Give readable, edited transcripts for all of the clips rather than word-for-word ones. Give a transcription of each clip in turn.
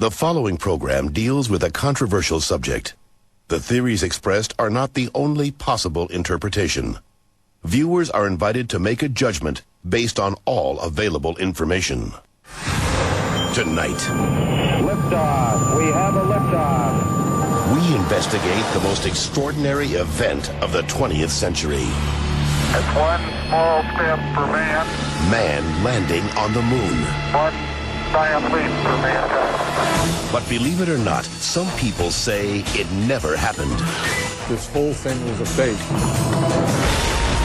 The following program deals with a controversial subject. The theories expressed are not the only possible interpretation. Viewers are invited to make a judgment based on all available information. Tonight, liftoff. We have a liftoff. We investigate the most extraordinary event of the 20th century. It's one small step for man. Man landing on the moon. One giant leap for mankind. But believe it or not, some people say it never happened. This whole thing was a fake.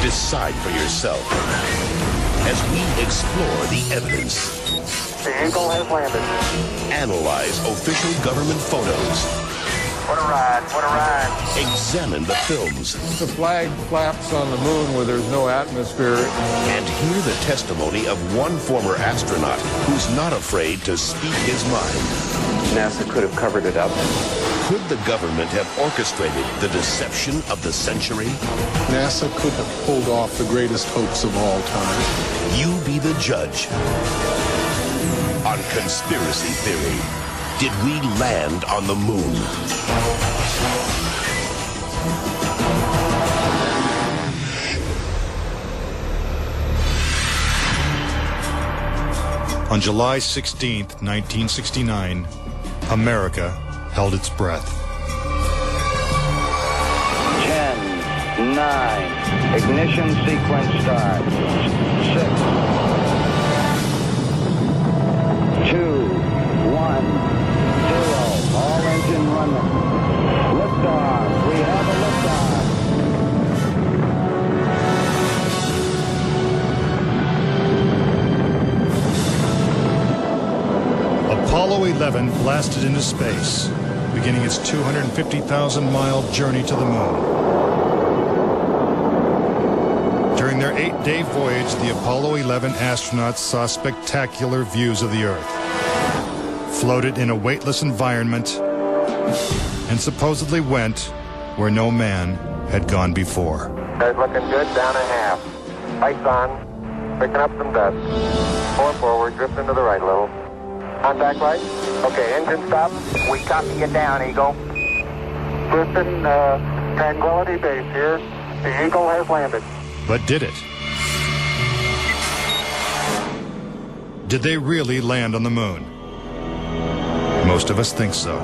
Decide for yourself as we explore the evidence. The Eagle has landed. Analyze official government photos. What a ride, what a ride. Examine the films. The flag flaps on the moon where there's no atmosphere. And hear the testimony of one former astronaut who's not afraid to speak his mind. NASA could have covered it up. Could the government have orchestrated the deception of the century? NASA could have pulled off the greatest hoax of all time. You be the judge. On Conspiracy Theory, did we land on the moon? On July 16th, 1969, America held its breath. 10, 9, ignition sequence start. 6, 2, 1, 0. All engine running. Liftoff. We have a liftoff. Apollo 11 blasted into space, beginning its 250,000-mile journey to the moon. During their 8-day voyage, the Apollo 11 astronauts saw spectacular views of the Earth, floated in a weightless environment, and supposedly went where no man had gone before. Guys looking good, down a half. Lights on, picking up some dust. 4 forward, drift into the right a little. Contact light. Okay, engine stop. We copy you down, Eagle. Houston, Tranquility Base here. The Eagle has landed. But did it? Did they really land on the moon? Most of us think so.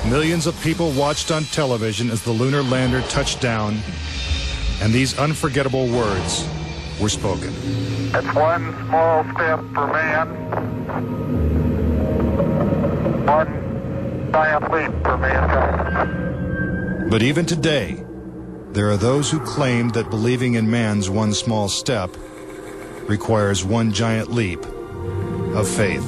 Millions of people watched on television as the lunar lander touched down, and these unforgettable words were spoken. It's one small step for man, one giant leap for mankind. But even today, there are those who claim that believing in man's one small step requires one giant leap of faith.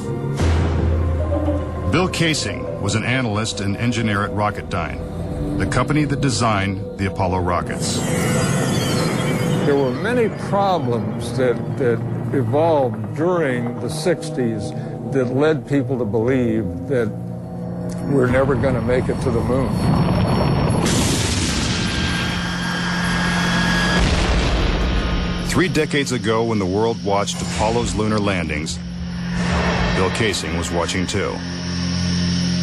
Bill Casing was an analyst and engineer at Rocketdyne, the company that designed the Apollo rockets. There were many problems that evolved during the 60s that led people to believe that we're never going to make it to the moon. Three decades ago, when the world watched Apollo's lunar landings, Bill Casing was watching too.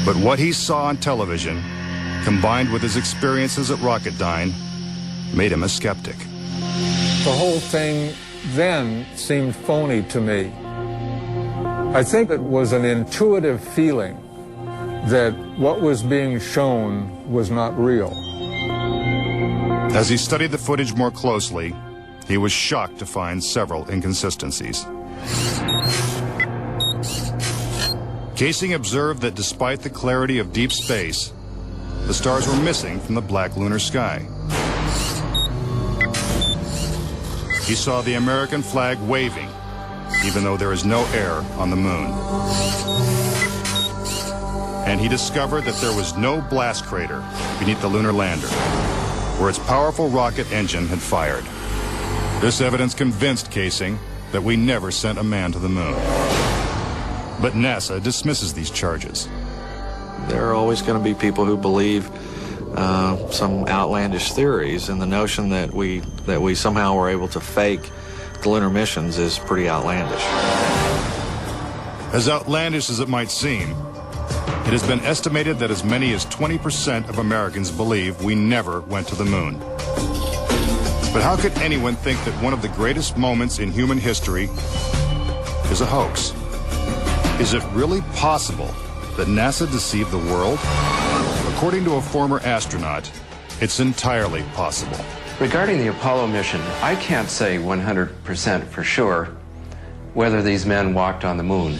But what he saw on television, combined with his experiences at Rocketdyne, made him a skeptic. The whole thing then seemed phony to me. I think it was an intuitive feeling that what was being shown was not real. As he studied the footage more closely, he was shocked to find several inconsistencies. Casing observed that despite the clarity of deep space, the stars were missing from the black lunar sky. He saw the American flag waving, even though there is no air on the moon. And he discovered that there was no blast crater beneath the lunar lander, where its powerful rocket engine had fired. This evidence convinced Casing that we never sent a man to the moon. But NASA dismisses these charges. There are always going to be people who believe some outlandish theories, and the notion that we somehow were able to fake the lunar missions is pretty outlandish. As outlandish as it might seem, it has been estimated that as many as 20% of Americans believe we never went to the moon. But how could anyone think that one of the greatest moments in human history is a hoax? Is it really possible that NASA deceived the world? According to a former astronaut, it's entirely possible. Regarding the Apollo mission, I can't say 100% for sure whether these men walked on the moon.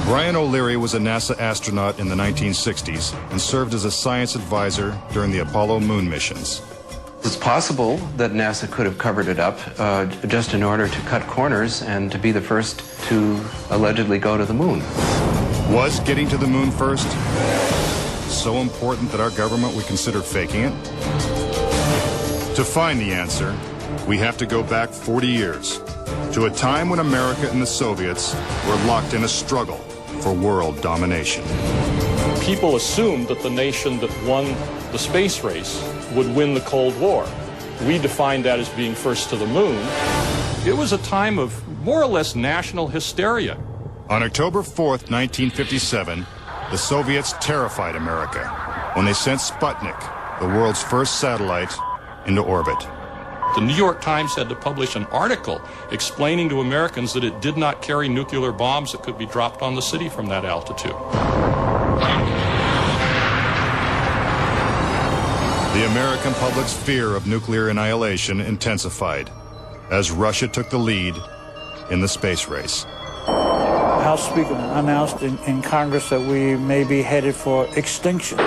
Brian O'Leary was a NASA astronaut in the 1960s and served as a science advisor during the Apollo moon missions. It's possible that NASA could have covered it up just in order to cut corners and to be the first to allegedly go to the moon. Was getting to the moon first so important that our government would consider faking it? To find the answer, we have to go back 40 years, to a time when America and the Soviets were locked in a struggle for world domination. People assumed that the nation that won the space race would win the Cold War. We defined that as being first to the moon. It was a time of more or less national hysteria. On October 4th, 1957, the Soviets terrified America when they sent Sputnik, the world's first satellite, into orbit. The New York Times had to publish an article explaining to Americans that it did not carry nuclear bombs that could be dropped on the city from that altitude. The American public's fear of nuclear annihilation intensified as Russia took the lead in the space race. House Speaker announced in Congress that we may be headed for extinction.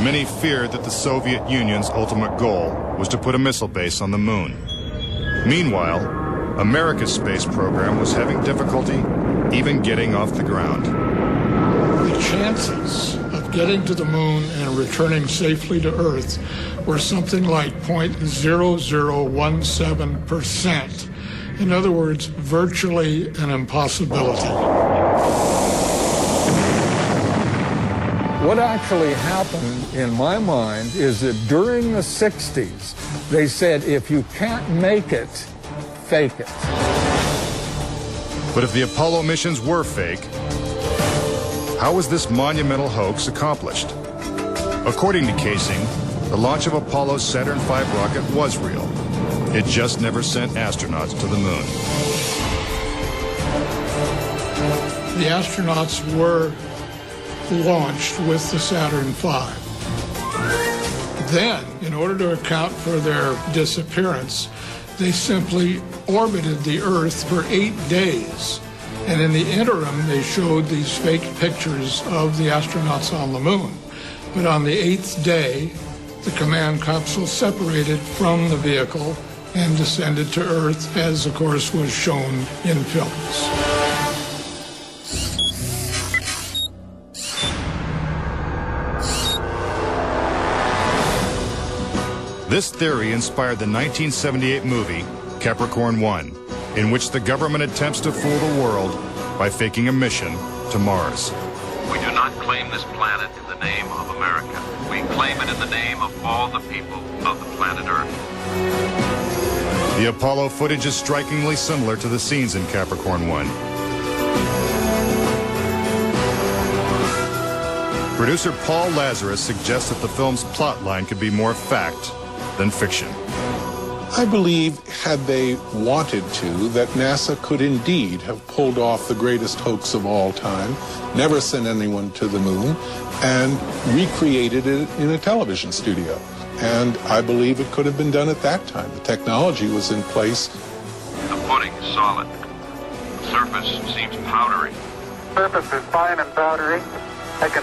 Many feared that the Soviet Union's ultimate goal was to put a missile base on the moon. Meanwhile, America's space program was having difficulty even getting off the ground. The chances of getting to the moon and returning safely to Earth were something like 0.0017%. In other words, virtually an impossibility. What actually happened, in my mind, is that during the 60s, they said, if you can't make it, fake it. But if the Apollo missions were fake, how was this monumental hoax accomplished? According to Casing, the launch of Apollo's Saturn V rocket was real. It just never sent astronauts to the moon. The astronauts were launched with the Saturn V. Then, in order to account for their disappearance, they simply orbited the Earth for 8 days. And in the interim, they showed these fake pictures of the astronauts on the moon. But on the 8th day, the command capsule separated from the vehicle and descended to Earth, as of course was shown in films. This theory inspired the 1978 movie Capricorn 1, in which the government attempts to fool the world by faking a mission to Mars. We do not claim this planet in the name of America. We claim it in the name of all the people of the planet Earth. The Apollo footage is strikingly similar to the scenes in Capricorn 1. Producer Paul Lazarus suggests that the film's plot line could be more fact than fiction. I believe, had they wanted to, that NASA could indeed have pulled off the greatest hoax of all time, never sent anyone to the moon, and recreated it in a television studio. And I believe it could have been done at that time. The technology was in place. The footing is solid. The surface seems powdery. The surface is fine and powdery. I can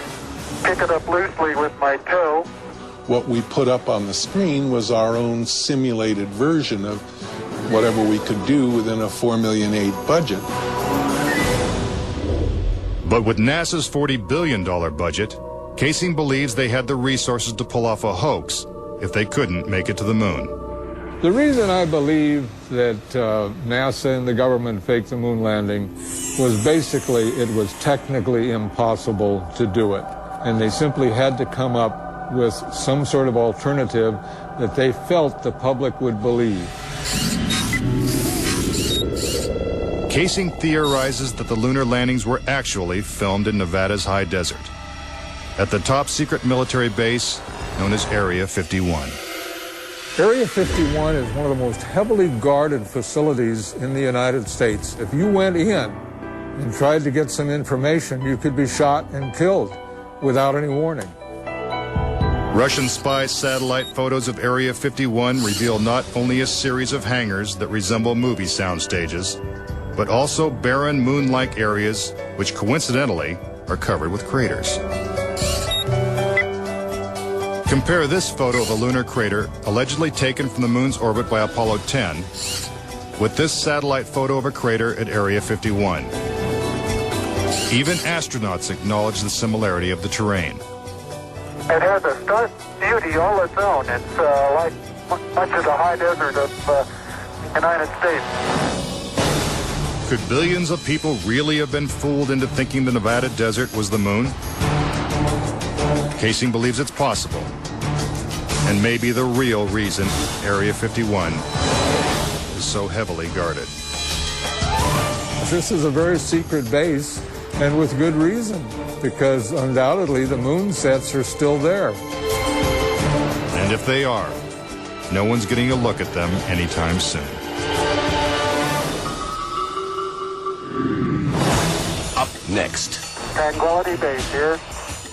pick it up loosely with my toe. What we put up on the screen was our own simulated version of whatever we could do within a $4.8 million budget. But with NASA's $40 billion budget, Casing believes they had the resources to pull off a hoax if they couldn't make it to the moon. The reason I believe that NASA and the government faked the moon landing was basically it was technically impossible to do it. And they simply had to come up with some sort of alternative that they felt the public would believe. Casing theorizes that the lunar landings were actually filmed in Nevada's high desert, at the top secret military base known as Area 51. Area 51 is one of the most heavily guarded facilities in the United States. If you went in and tried to get some information, you could be shot and killed without any warning. Russian spy satellite photos of Area 51 reveal not only a series of hangars that resemble movie sound stages, but also barren moon-like areas which coincidentally are covered with craters. Compare this photo of a lunar crater allegedly taken from the moon's orbit by Apollo 10 with this satellite photo of a crater at Area 51. Even astronauts acknowledge the similarity of the terrain. It has a stark beauty all its own. It's like much of the high desert of the United States. Could billions of people really have been fooled into thinking the Nevada desert was the moon? Casing believes it's possible, and maybe the real reason Area 51 is so heavily guarded. This is a very secret base, and with good reason, because undoubtedly the moon sets are still there. And if they are, no one's getting a look at them anytime soon. Up next. Tranquility Base here.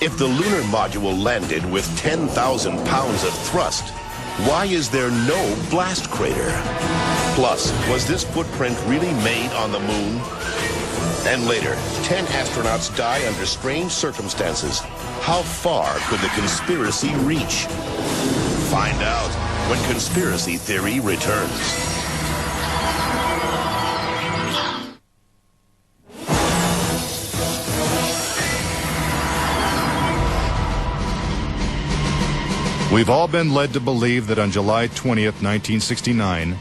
If the lunar module landed with 10,000 pounds of thrust, why is there no blast crater? Plus, was this footprint really made on the moon? And later, 10 astronauts die under strange circumstances. How far could the conspiracy reach? Find out when Conspiracy Theory returns. We've all been led to believe that on July 20th, 1969,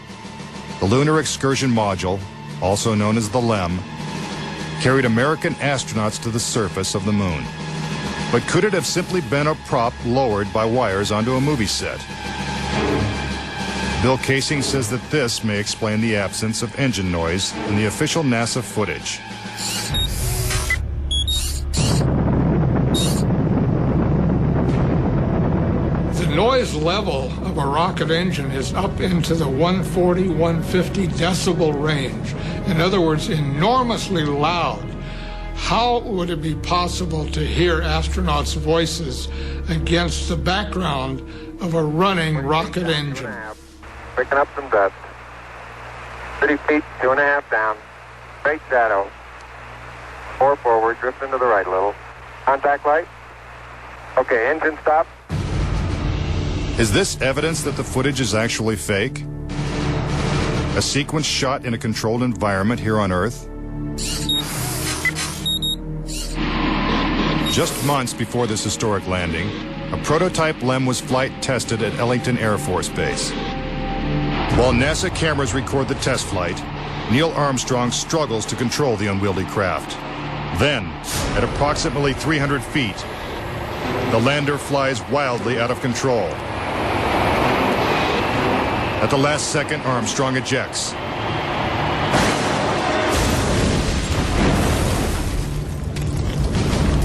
the Lunar Excursion Module, also known as the LEM, carried American astronauts to the surface of the moon. But could it have simply been a prop lowered by wires onto a movie set? Bill Casing says that this may explain the absence of engine noise in the official NASA footage. The noise level of a rocket engine is up into the 140, 150 decibel range. In other words, enormously loud. How would it be possible to hear astronauts' voices against the background of a running rocket engine? Picking up some dust. 30 feet, 2.5 down. Straight shadow. 4 forward, drifting to the right a little. Contact light. Okay, engine stop. Is this evidence that the footage is actually fake? A sequence shot in a controlled environment here on Earth? Just months before this historic landing, a prototype LEM was flight tested at Ellington Air Force Base. While NASA cameras record the test flight, Neil Armstrong struggles to control the unwieldy craft. Then, at approximately 300 feet, the lander flies wildly out of control. At the last second, Armstrong ejects.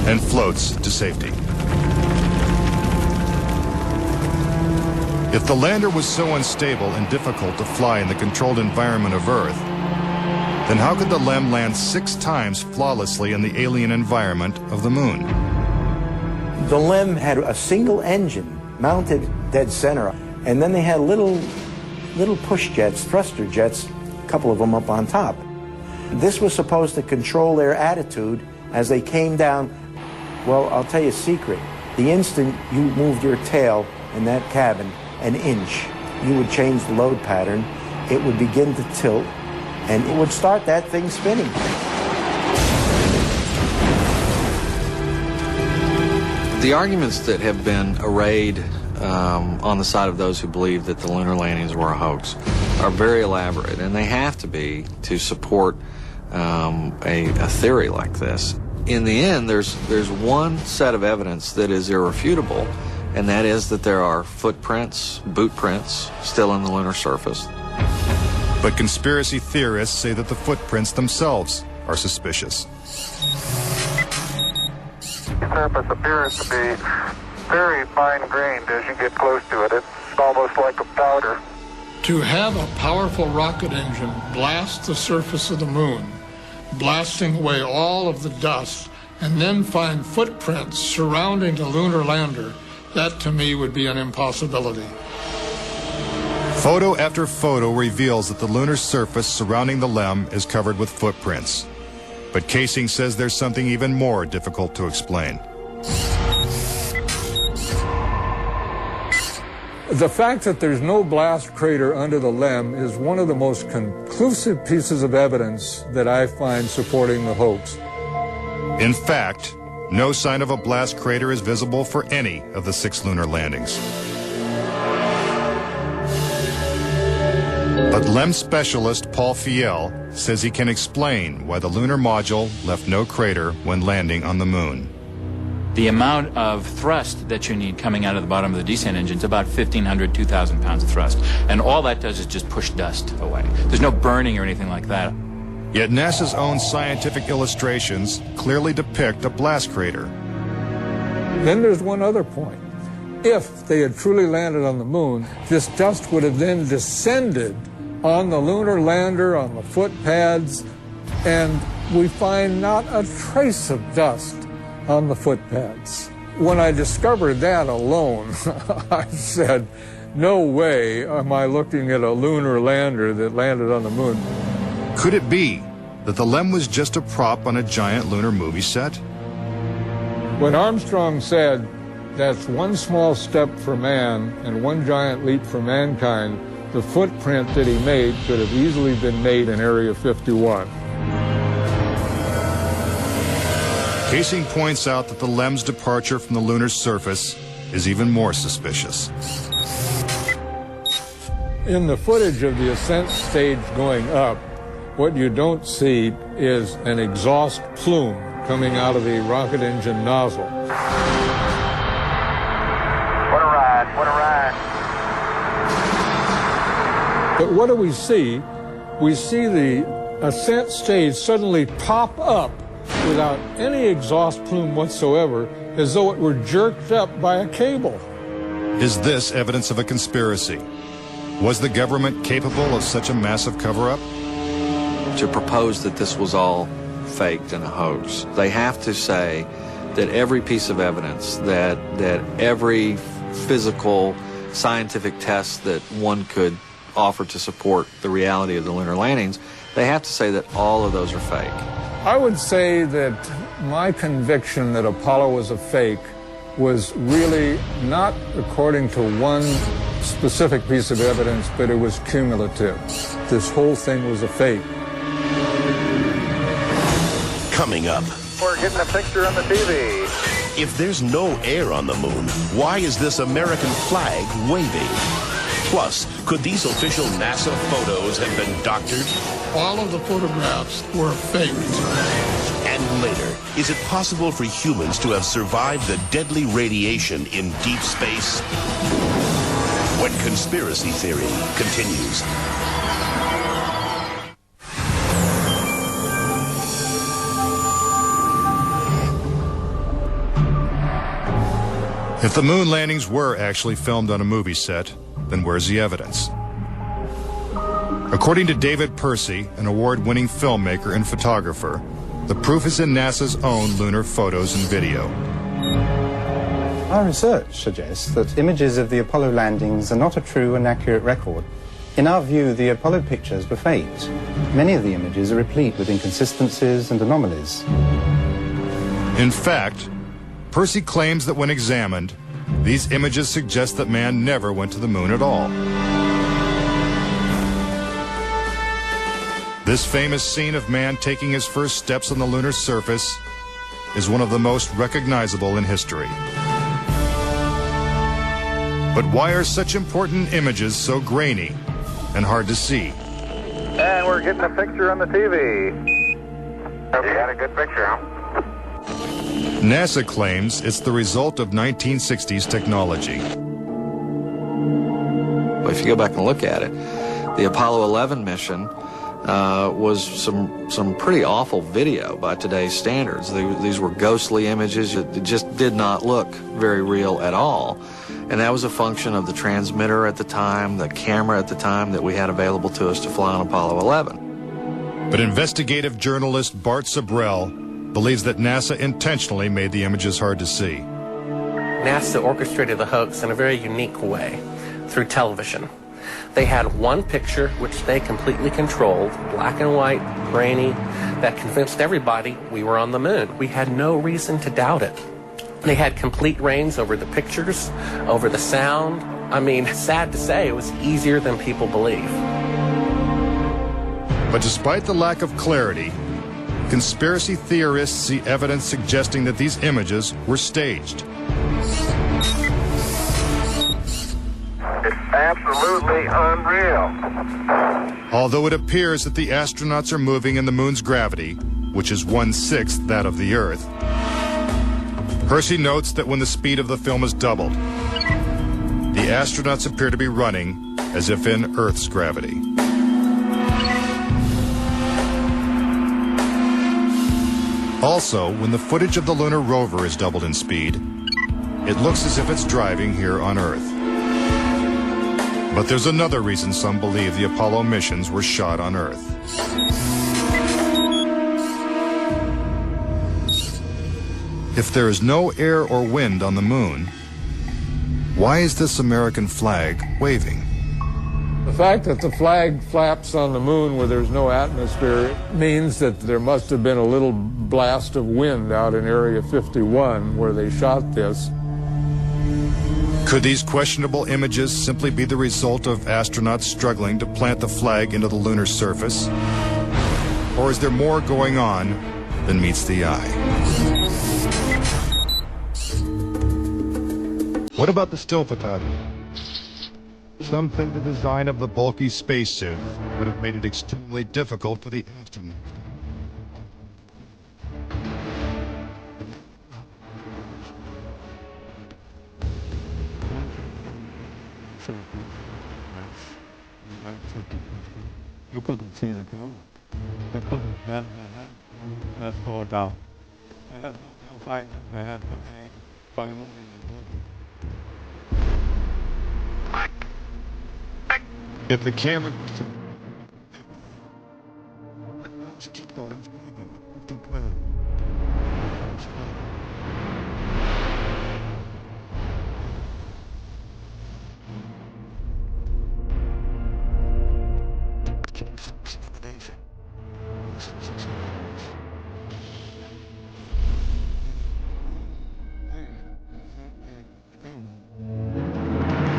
And floats to safety. If the lander was so unstable and difficult to fly in the controlled environment of Earth, then how could the LEM land 6 times flawlessly in the alien environment of the moon? The LEM had a single engine mounted dead center, and then they had little push jets, thruster jets, a couple of them up on top. This was supposed to control their attitude as they came down. Well, I'll tell you a secret. The instant you moved your tail in that cabin an inch, you would change the load pattern, it would begin to tilt, and it would start that thing spinning. The arguments that have been arrayed on the side of those who believe that the lunar landings were a hoax are very elaborate, and they have to be to support a theory like this. In the end, there's one set of evidence that is irrefutable, and that is that there are footprints, boot prints, still in the lunar surface. But conspiracy theorists say that the footprints themselves are suspicious. The surface appears to be very fine-grained as you get close to it. It's almost like a powder. To have a powerful rocket engine blast the surface of the moon, blasting away all of the dust, and then find footprints surrounding the lunar lander, that to me would be an impossibility. Photo after photo reveals that the lunar surface surrounding the LEM is covered with footprints. But Casing says there's something even more difficult to explain. The fact that there's no blast crater under the LEM is one of the most conclusive pieces of evidence that I find supporting the hoax. In fact, no sign of a blast crater is visible for any of the 6 lunar landings. But LEM specialist Paul Fiel says he can explain why the lunar module left no crater when landing on the moon. The amount of thrust that you need coming out of the bottom of the descent engine is about 1,500, 2,000 pounds of thrust. And all that does is just push dust away. There's no burning or anything like that. Yet NASA's own scientific illustrations clearly depict a blast crater. Then there's one other point. If they had truly landed on the moon, this dust would have then descended on the lunar lander, on the foot pads, and we find not a trace of dust on the foot pads. When I discovered that alone, I said, no way am I looking at a lunar lander that landed on the moon. Could it be that the LEM was just a prop on a giant lunar movie set? When Armstrong said, that's one small step for man and one giant leap for mankind, the footprint that he made could have easily been made in Area 51. Casing points out that the LEM's departure from the lunar surface is even more suspicious. In the footage of the ascent stage going up, what you don't see is an exhaust plume coming out of the rocket engine nozzle. What a ride, what a ride. But what do we see? We see the ascent stage suddenly pop up without any exhaust plume whatsoever, as though it were jerked up by a cable. Is this evidence of a conspiracy? Was the government capable of such a massive cover-up? To propose that this was all faked and a hoax, they have to say that every piece of evidence, that every physical, scientific test that one could offer to support the reality of the lunar landings, they have to say that all of those are fake. I would say that my conviction that Apollo was a fake was really not according to one specific piece of evidence, but it was cumulative. This whole thing was a fake. Coming up. We're getting a picture on the TV. If there's no air on the moon, why is this American flag waving? Plus, could these official NASA photos have been doctored? All of the photographs were faked. And later, is it possible for humans to have survived the deadly radiation in deep space? When Conspiracy Theory continues. If the moon landings were actually filmed on a movie set, then where's the evidence? According to David Percy, an award-winning filmmaker and photographer, the proof is in NASA's own lunar photos and video. Our research suggests that images of the Apollo landings are not a true and accurate record. In our view, the Apollo pictures were faked. Many of the images are replete with inconsistencies and anomalies. In fact, Percy claims that when examined, these images suggest that man never went to the moon at all. This famous scene of man taking his first steps on the lunar surface is one of the most recognizable in history. But why are such important images so grainy and hard to see? And we're getting a picture on the TV. Hope you had a good picture, huh? NASA claims it's the result of 1960s technology. If you go back and look at it, The Apollo 11 mission was some pretty awful video by today's standards. These were ghostly images. It just did not look very real at all. And that was a function of the transmitter at the time, the camera at the time that we had available to us to fly on Apollo 11. But investigative journalist Bart Sabrell believes that NASA intentionally made the images hard to see. NASA orchestrated the hoax in a very unique way through television. They had one picture, which they completely controlled, black and white, grainy, that convinced everybody we were on the moon. We had no reason to doubt it. They had complete reins over the pictures, over the sound. I mean, sad to say, it was easier than people believe. But despite the lack of clarity, conspiracy theorists see evidence suggesting that these images were staged. It's absolutely unreal. Although it appears that the astronauts are moving in the moon's gravity, which is 1/6 that of the Earth, Percy notes that when the speed of the film is doubled, the astronauts appear to be running as if in Earth's gravity. Also, when the footage of the lunar rover is doubled in speed, it looks as if it's driving here on Earth. But there's another reason some believe the Apollo missions were shot on Earth. If there is no air or wind on the moon, why is this American flag waving? The fact that the flag flaps on the moon where there's no atmosphere means that there must have been a little blast of wind out in Area 51 where they shot this. Could these questionable images simply be the result of astronauts struggling to plant the flag into the lunar surface? Or is there more going on than meets the eye? What about the still photography? Some think the design of the bulky spacesuit would have made it extremely difficult for the astronauts. You couldn't see the camera. They couldn't have that fall down. I had no fight. I had to hang by moving the boat. If the camera...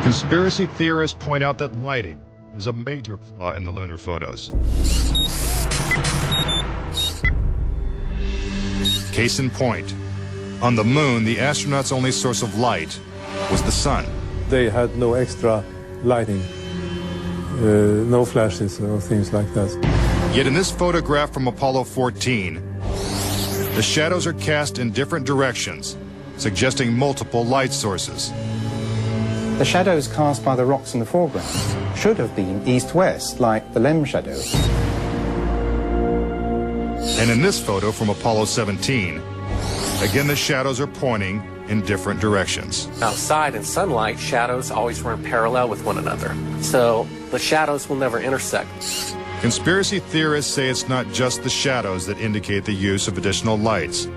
Conspiracy theorists point out that lighting is a major flaw in the lunar photos. Case in point, on the moon, the astronauts' only source of light was the sun. They had no extra lighting, no flashes or things like that. Yet in this photograph from Apollo 14, the shadows are cast in different directions, suggesting multiple light sources. The shadows cast by the rocks in the foreground should have been east-west, like the Lem shadow. And in this photo from Apollo 17, again the shadows are pointing in different directions. Outside in sunlight, shadows always run parallel with one another. So the shadows will never intersect. Conspiracy theorists say it's not just the shadows that indicate the use of additional lights,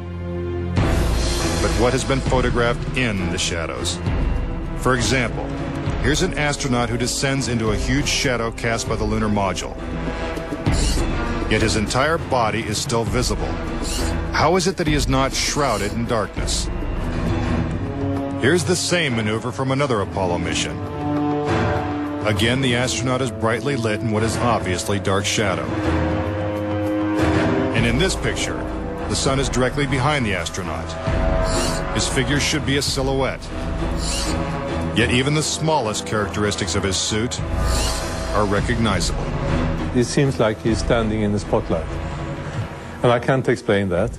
but what has been photographed in the shadows. For example, here's an astronaut who descends into a huge shadow cast by the lunar module. Yet his entire body is still visible. How is it that he is not shrouded in darkness? Here's the same maneuver from another Apollo mission. Again, the astronaut is brightly lit in what is obviously dark shadow. And in this picture, the sun is directly behind the astronaut. His figure should be a silhouette. Yet even the smallest characteristics of his suit are recognizable. It seems like he's standing in the spotlight. And I can't explain that.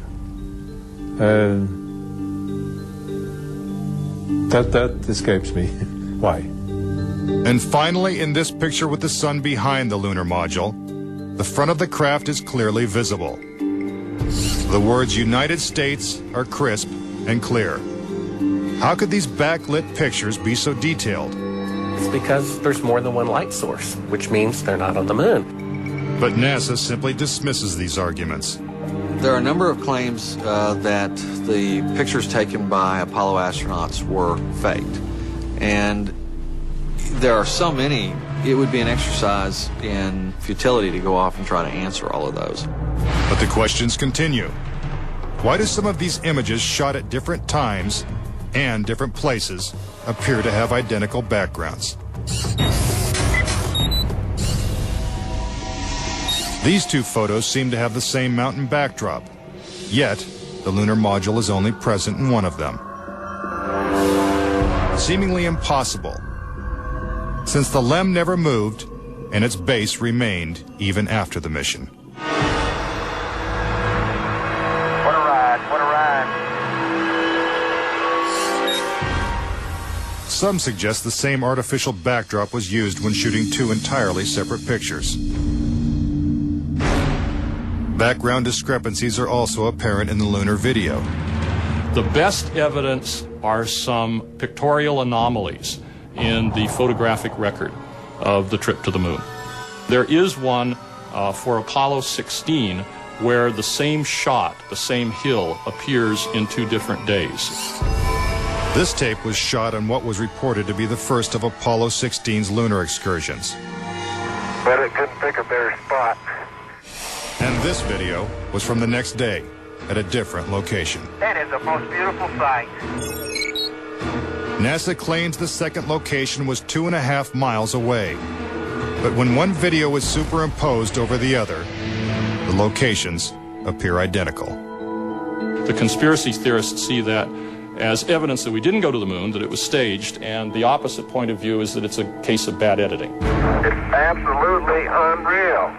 That escapes me. Why? And finally, in this picture with the sun behind the lunar module, the front of the craft is clearly visible. The words United States are crisp and clear. How could these backlit pictures be so detailed? It's because there's more than one light source, which means they're not on the moon. But NASA simply dismisses these arguments. There are a number of claims that the pictures taken by Apollo astronauts were faked. And there are so many, it would be an exercise in futility to go off and try to answer all of those. But the questions continue. Why do some of these images shot at different times and different places appear to have identical backgrounds? These two photos seem to have the same mountain backdrop, yet the lunar module is only present in one of them. Seemingly impossible, since the LEM never moved and its base remained even after the mission. What a ride, what a ride. Some suggest the same artificial backdrop was used when shooting two entirely separate pictures. Background discrepancies are also apparent in the lunar video. The best evidence are some pictorial anomalies in the photographic record of the trip to the moon. There is one for Apollo 16 where the same shot, the same hill, appears in 2 different days. This tape was shot on what was reported to be the first of Apollo 16's lunar excursions. But it couldn't pick a better spot. And this video was from the next day at a different location. That is the most beautiful sight. NASA claims the second location was 2.5 miles away. But when one video is superimposed over the other, the locations appear identical. The conspiracy theorists see that as evidence that we didn't go to the moon, that it was staged, and the opposite point of view is that it's a case of bad editing. It's absolutely unreal.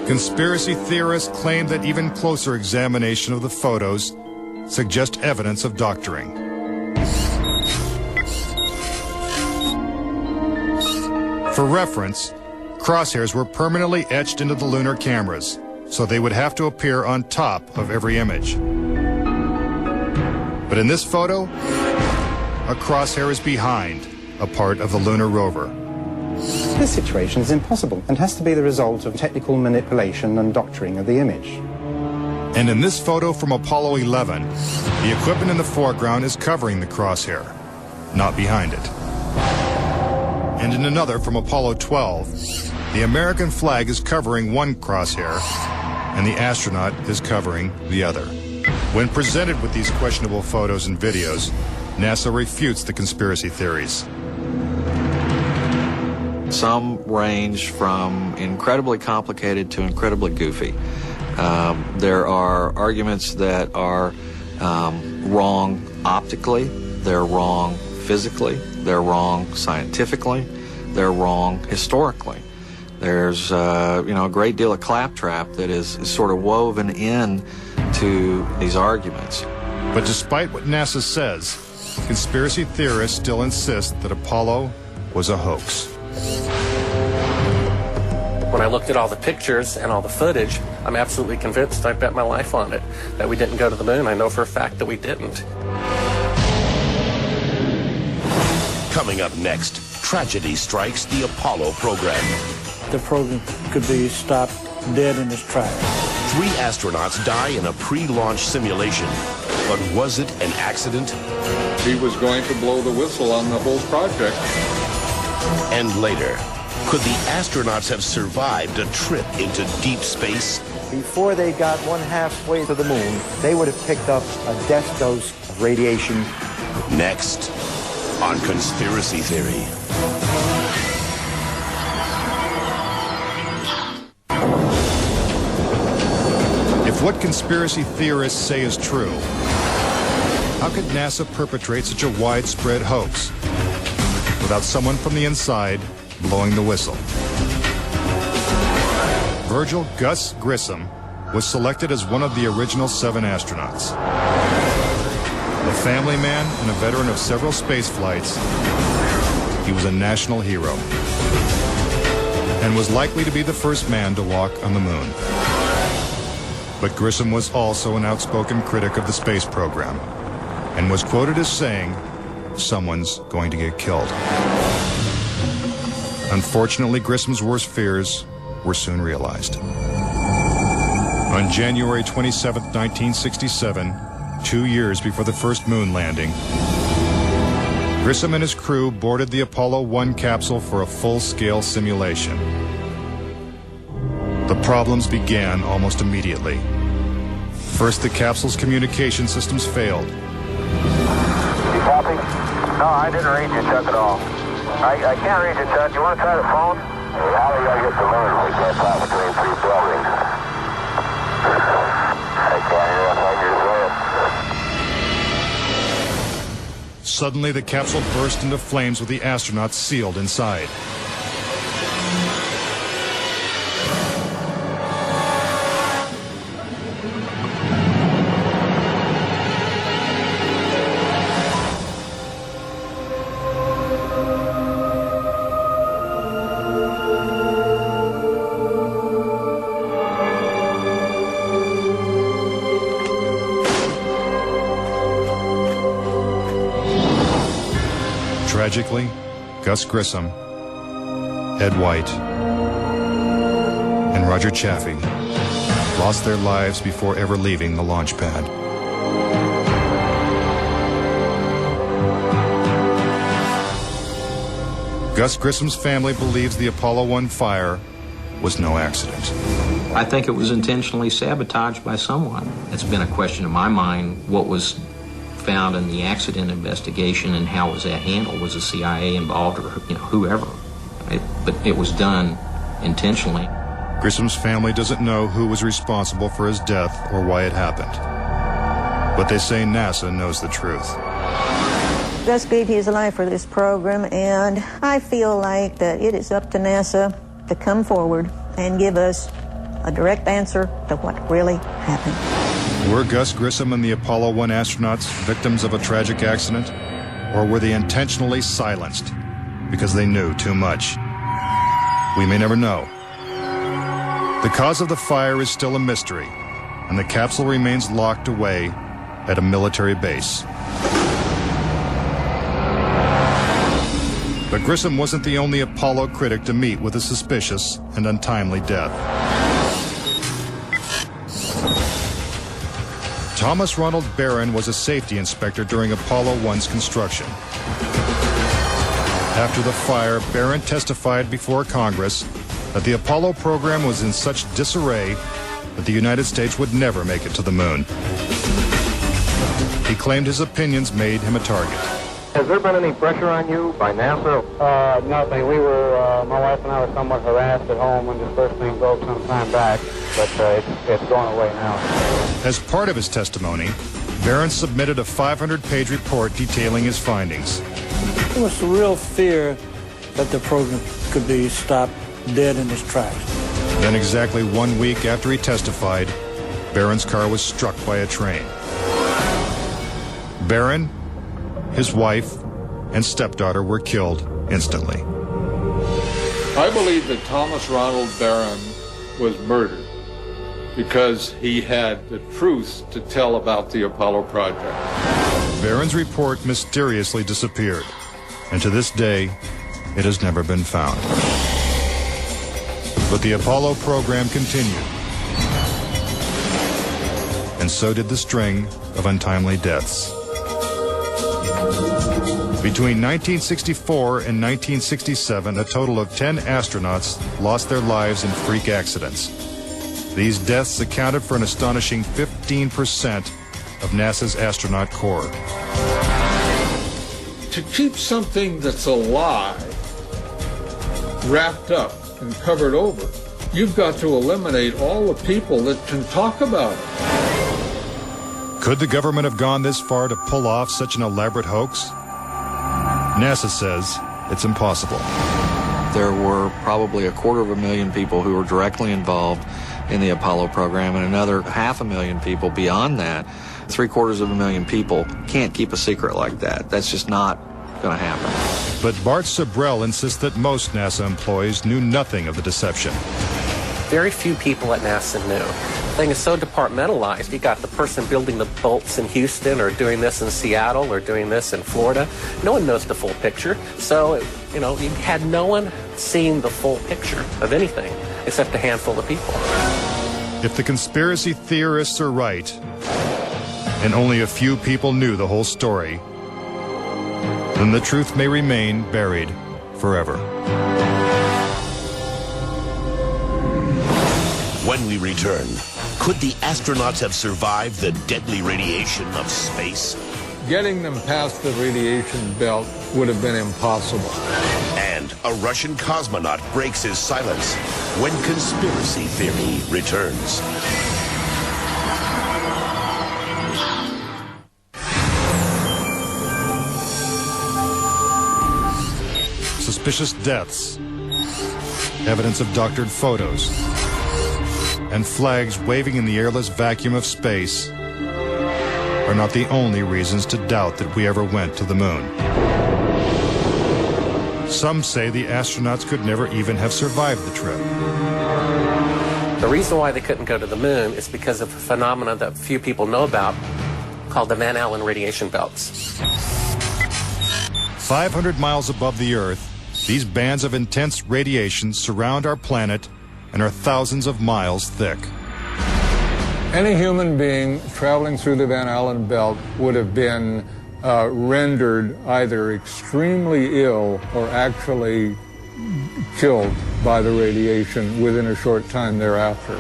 Conspiracy theorists claim that even closer examination of the photos suggest evidence of doctoring. For reference, crosshairs were permanently etched into the lunar cameras, so they would have to appear on top of every image. But in this photo, a crosshair is behind a part of the lunar rover. This situation is impossible and has to be the result of technical manipulation and doctoring of the image. And in this photo from Apollo 11, the equipment in the foreground is covering the crosshair, not behind it. And in another from Apollo 12, the American flag is covering one crosshair and the astronaut is covering the other. When presented with these questionable photos and videos, NASA refutes the conspiracy theories. Some range from incredibly complicated to incredibly goofy. There are arguments that are wrong optically, they're wrong physically, they're wrong scientifically, they're wrong historically. There's a great deal of claptrap that is sort of woven in to these arguments. But despite what NASA says, conspiracy theorists still insist that Apollo was a hoax. When I looked at all the pictures and all the footage, I'm absolutely convinced, I bet my life on it, that we didn't go to the moon. I know for a fact that we didn't. Coming up next, tragedy strikes the Apollo program. The program could be stopped dead in its tracks. 3 astronauts die in a pre-launch simulation. But was it an accident? He was going to blow the whistle on the whole project. And later, could the astronauts have survived a trip into deep space? Before they got 1/2 to the moon, they would have picked up a death dose of radiation. Next, on Conspiracy Theory. If what conspiracy theorists say is true, how could NASA perpetrate such a widespread hoax without someone from the inside blowing the whistle? Virgil Gus Grissom was selected as one of the original 7 astronauts. A family man and a veteran of several space flights, he was a national hero and was likely to be the first man to walk on the moon. But Grissom was also an outspoken critic of the space program and was quoted as saying, "Someone's going to get killed." Unfortunately, Grissom's worst fears were soon realized. On January 27, 1967, 2 years before the first moon landing, Grissom and his crew boarded the Apollo 1 capsule for a full-scale simulation. The problems began almost immediately. First, the capsule's communication systems failed. You copy? No, I didn't read you, Chuck, at all. I can't read you, Chuck. You want to try the phone? How do you get the moon? We can't pass between 3 buildings. I can't hear what you're saying. Suddenly, the capsule burst into flames with the astronauts sealed inside. Tragically, Gus Grissom, Ed White, and Roger Chaffee lost their lives before ever leaving the launch pad. Gus Grissom's family believes the Apollo 1 fire was no accident. I think it was intentionally sabotaged by someone. It's been a question in my mind, what was found in the accident investigation and how was that handled? Was the CIA involved or whoever? But it was done intentionally. Grissom's family doesn't know who was responsible for his death or why it happened. But they say NASA knows the truth. Gus gave his life for this program, and I feel like that it is up to NASA to come forward and give us a direct answer to what really happened. Were Gus Grissom and the Apollo 1 astronauts victims of a tragic accident? Or were they intentionally silenced because they knew too much? We may never know. The cause of the fire is still a mystery, and the capsule remains locked away at a military base. But Grissom wasn't the only Apollo critic to meet with a suspicious and untimely death. Thomas Ronald Barron was a safety inspector during Apollo 1's construction. After the fire, Barron testified before Congress that the Apollo program was in such disarray that the United States would never make it to the moon. He claimed his opinions made him a target. Has there been any pressure on you by NASA? Nothing. We were, my wife and I were somewhat harassed at home when this first thing broke some time back, but it's going away now. As part of his testimony, Barron submitted a 500-page report detailing his findings. There was a real fear that the program could be stopped dead in its tracks. Then exactly 1 week after he testified, Barron's car was struck by a train. Barron, his wife, and stepdaughter were killed instantly. I believe that Thomas Ronald Barron was murdered because he had the truth to tell about the Apollo project. Barron's report mysteriously disappeared, and to this day, it has never been found. But the Apollo program continued, and so did the string of untimely deaths. Between 1964 and 1967, a total of 10 astronauts lost their lives in freak accidents. These deaths accounted for an astonishing 15% of NASA's astronaut corps. To keep something that's a lie wrapped up and covered over, you've got to eliminate all the people that can talk about it. Could the government have gone this far to pull off such an elaborate hoax? NASA says it's impossible. There were probably 250,000 people who were directly involved in the Apollo program, and another 500,000 people beyond that. 750,000 people can't keep a secret like that. That's just not going to happen. But Bart Sabrell insists that most NASA employees knew nothing of the deception. Very few people at NASA knew. The thing is so departmentalized. You got the person building the bolts in Houston, or doing this in Seattle, or doing this in Florida. No one knows the full picture. So, you know, you had no one seeing the full picture of anything except a handful of people. If the conspiracy theorists are right, and only a few people knew the whole story, then the truth may remain buried forever. When we return, could the astronauts have survived the deadly radiation of space? Getting them past the radiation belt would have been impossible. And a Russian cosmonaut breaks his silence when conspiracy theory returns. Suspicious deaths, evidence of doctored photos, and flags waving in the airless vacuum of space are not the only reasons to doubt that we ever went to the moon. Some say the astronauts could never even have survived the trip. The reason why they couldn't go to the moon is because of a phenomenon that few people know about called the Van Allen radiation belts. 500 miles above the Earth, these bands of intense radiation surround our planet and are thousands of miles thick. Any human being traveling through the Van Allen belt would have been rendered either extremely ill or actually killed by the radiation within a short time thereafter.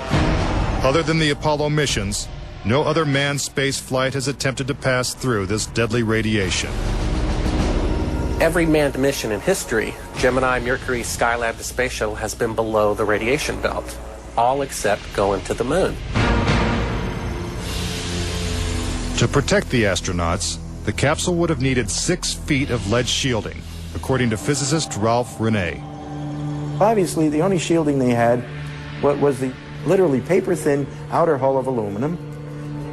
Other than the Apollo missions, no other manned space flight has attempted to pass through this deadly radiation. Every manned mission in history, Gemini, Mercury, Skylab, the Space Shuttle, has been below the radiation belt, all except going to the moon. To protect the astronauts, the capsule would have needed 6 feet of lead shielding, according to physicist Ralph Rene. Obviously, the only shielding they had was the literally paper-thin outer hull of aluminum,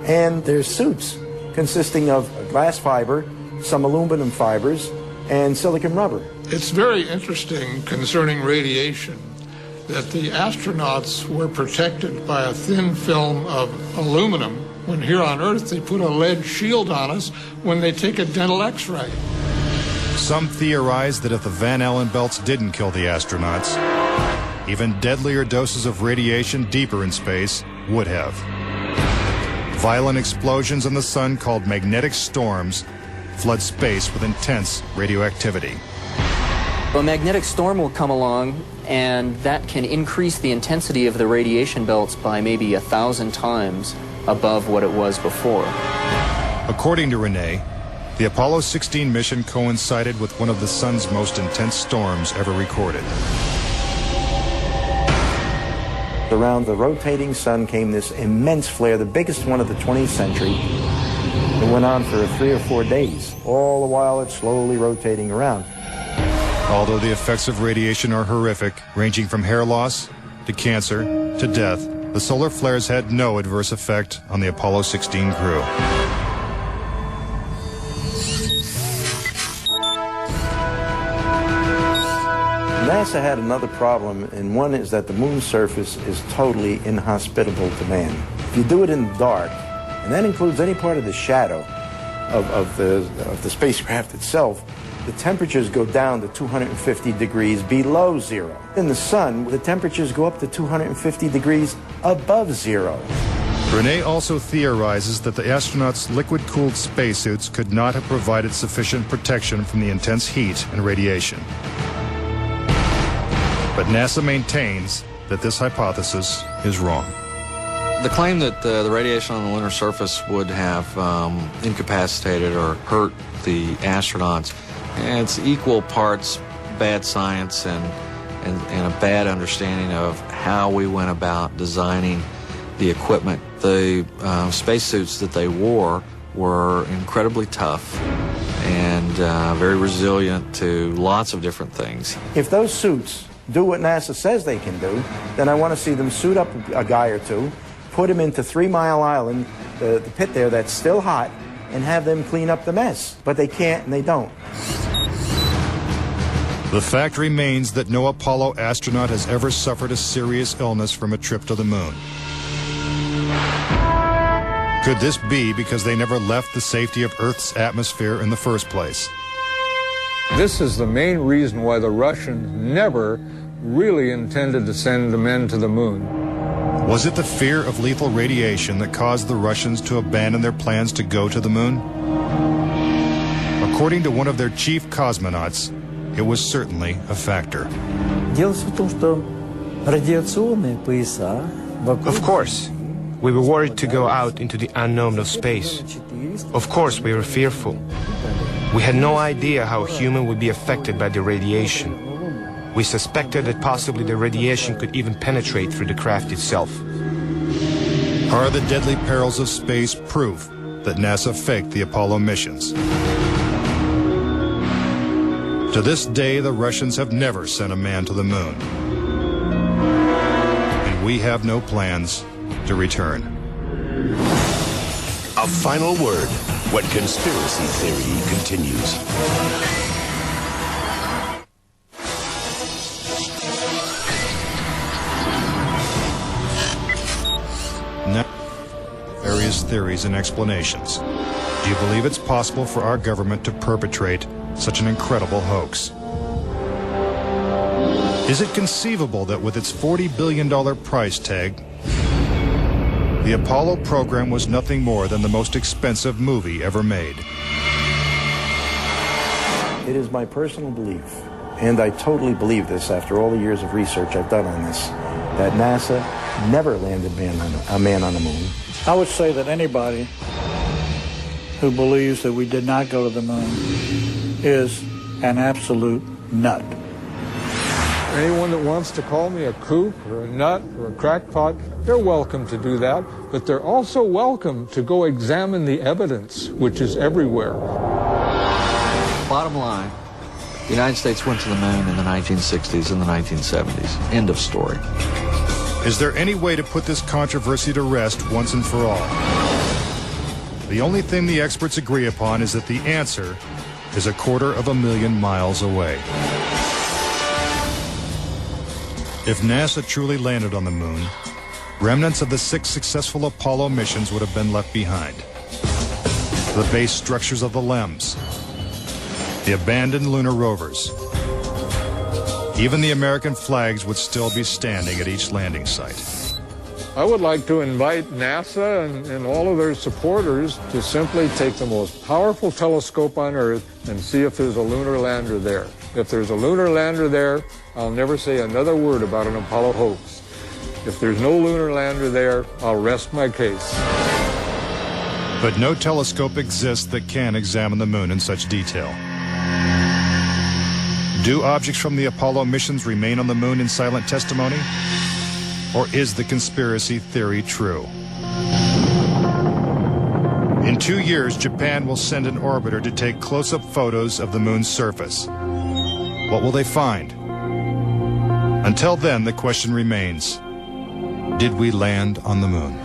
and their suits consisting of glass fiber, some aluminum fibers, and silicon rubber. It's very interesting concerning radiation that the astronauts were protected by a thin film of aluminum, when here on Earth they put a lead shield on us when they take a dental x-ray. Some theorize that if the Van Allen belts didn't kill the astronauts, even deadlier doses of radiation deeper in space would have. Violent explosions in the sun called magnetic storms flood space with intense radioactivity. A magnetic storm will come along, and that can increase the intensity of the radiation belts by maybe 1,000 times above what it was before. According to Rene, the Apollo 16 mission coincided with one of the sun's most intense storms ever recorded. Around the rotating sun came this immense flare, the biggest one of the 20th century. It went on for 3 or 4 days, all the while it's slowly rotating around. Although the effects of radiation are horrific, ranging from hair loss to cancer to death, the solar flares had no adverse effect on the Apollo 16 crew. NASA had another problem, and one is that the moon's surface is totally inhospitable to man. If you do it in the dark, and that includes any part of the shadow of the spacecraft itself, the temperatures go down to 250 degrees below zero. In the sun, the temperatures go up to 250 degrees above zero. Rene also theorizes that the astronauts' liquid-cooled spacesuits could not have provided sufficient protection from the intense heat and radiation. But NASA maintains that this hypothesis is wrong. The claim that the radiation on the lunar surface would have incapacitated or hurt the astronauts, it's equal parts bad science and a bad understanding of how we went about designing the equipment. The spacesuits that they wore were incredibly tough and very resilient to lots of different things. If those suits do what NASA says they can do, then I want to see them suit up a guy or two, put him into 3 Mile Island, the pit there that's still hot, and have them clean up the mess. But they can't and they don't. The fact remains that no Apollo astronaut has ever suffered a serious illness from a trip to the moon. Could this be because they never left the safety of Earth's atmosphere in the first place? This is the main reason why the Russians never really intended to send the men to the moon. Was it the fear of lethal radiation that caused the Russians to abandon their plans to go to the moon? According to one of their chief cosmonauts, it was certainly a factor. Of course, we were worried to go out into the unknown of space. Of course, we were fearful. We had no idea how a human would be affected by the radiation. We suspected that possibly the radiation could even penetrate through the craft itself. Are the deadly perils of space proof that NASA faked the Apollo missions? To this day, the Russians have never sent a man to the moon. And we have no plans to return. A final word when conspiracy theory continues. Now, various theories and explanations. Do you believe it's possible for our government to perpetrate such an incredible hoax? Is it conceivable that with its $40 billion price tag, the Apollo program was nothing more than the most expensive movie ever made? It is my personal belief, and I totally believe this after all the years of research I've done on this, that NASA never landed a man on the moon. I would say that anybody who believes that we did not go to the moon is an absolute nut. Anyone that wants to call me a kook or a nut or a crackpot, they're welcome to do that, but they're also welcome to go examine the evidence, which is everywhere. Bottom line, the United States went to the moon in the 1960s and the 1970s. End of story. Is there any way to put this controversy to rest once and for all? The only thing the experts agree upon is that the answer is 250,000 miles away. If NASA truly landed on the moon, remnants of the 6 successful Apollo missions would have been left behind. The base structures of the LEMs, the abandoned lunar rovers. Even the American flags would still be standing at each landing site. I would like to invite NASA and all of their supporters to simply take the most powerful telescope on Earth and see if there's a lunar lander there. If there's a lunar lander there, I'll never say another word about an Apollo hoax. If there's no lunar lander there, I'll rest my case. But no telescope exists that can examine the moon in such detail. Do objects from the Apollo missions remain on the moon in silent testimony? Or is the conspiracy theory true? In 2 years, Japan will send an orbiter to take close-up photos of the moon's surface. What will they find? Until then, the question remains, did we land on the moon?